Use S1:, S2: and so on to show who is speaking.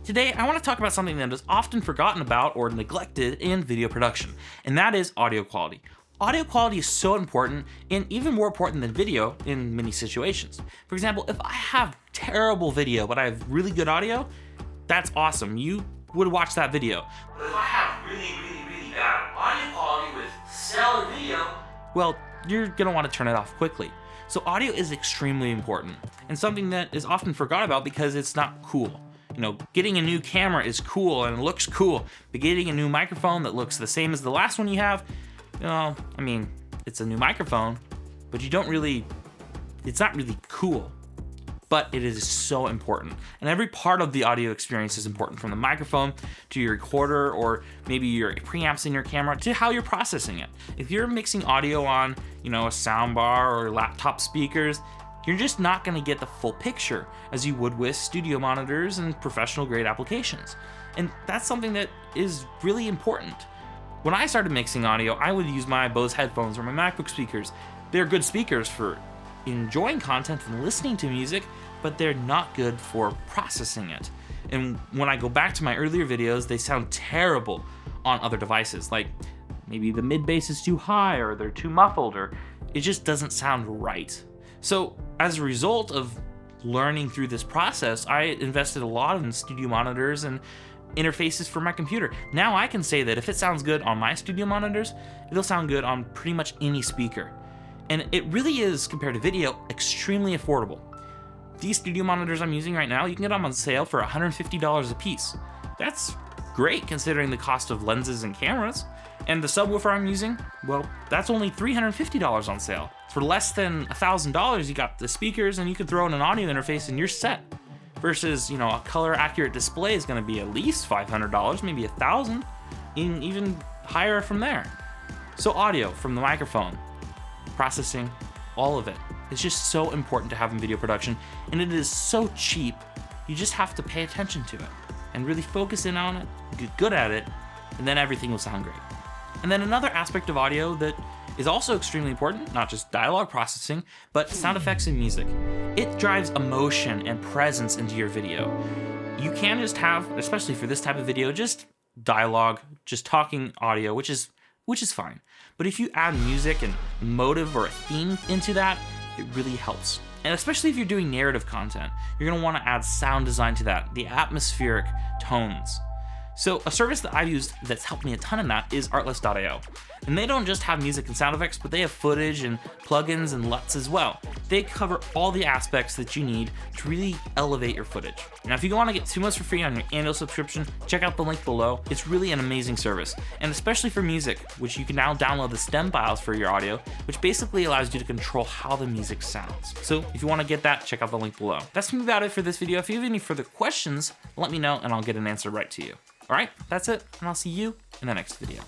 S1: Today, I want to talk about something that is often forgotten about or neglected in video production, and that is audio quality. Audio quality is so important, and even more important than video in many situations. For example, if I have terrible video but I have really good audio, that's awesome. You would watch that video. But if I have really bad audio quality with stellar video, well, you're gonna want to turn it off quickly. So audio is extremely important, and something that is often forgot about because it's not cool. You know, getting a new camera is cool and it looks cool, but getting a new microphone that looks the same as the last one you have, well, I mean, it's a new microphone, but it's not really cool. But it is so important. And every part of the audio experience is important, from the microphone to your recorder, or maybe your preamps in your camera, to how you're processing it. If you're mixing audio on, a soundbar or laptop speakers, you're just not gonna get the full picture as you would with studio monitors and professional grade applications. And that's something that is really important. When I started mixing audio, I would use my Bose headphones or my MacBook speakers. They're good speakers for enjoying content and listening to music, but they're not good for processing it. And when I go back to my earlier videos, they sound terrible on other devices. Like maybe the mid bass is too high, or they're too muffled, or it just doesn't sound right. So as a result of learning through this process, I invested a lot in studio monitors and interfaces for my computer. Now I can say that if it sounds good on my studio monitors, it'll sound good on pretty much any speaker. And it really is, compared to video, extremely affordable. These studio monitors I'm using right now, you can get them on sale for $150 a piece. That's great considering the cost of lenses and cameras. And the subwoofer I'm using, well, that's only $350 on sale. For less than $1,000, you got the speakers and you can throw in an audio interface and you're set. Versus, a color accurate display is gonna be at least $500, maybe $1,000, and even higher from there. So audio from the microphone, processing, all of it. It's just so important to have in video production, and it is so cheap, you just have to pay attention to it and really focus in on it, get good at it, and then everything will sound great. And then another aspect of audio that is also extremely important, not just dialogue processing, but sound effects and music. It drives emotion and presence into your video. You can just have, especially for this type of video, just dialogue, just talking audio, which is fine. But if you add music and motive or a theme into that, it really helps. And especially if you're doing narrative content, you're gonna wanna add sound design to that, the atmospheric tones. So a service that I've used that's helped me a ton in that is Artlist.io. And they don't just have music and sound effects, but they have footage and plugins and LUTs as well. They cover all the aspects that you need to really elevate your footage. Now, if you want to get 2 months for free on your annual subscription, check out the link below. It's really an amazing service, and especially for music, which you can now download the stem files for your audio, which basically allows you to control how the music sounds. So if you want to get that, check out the link below. That's about it for this video. If you have any further questions, let me know and I'll get an answer right to you. All right, that's it, and I'll see you in the next video.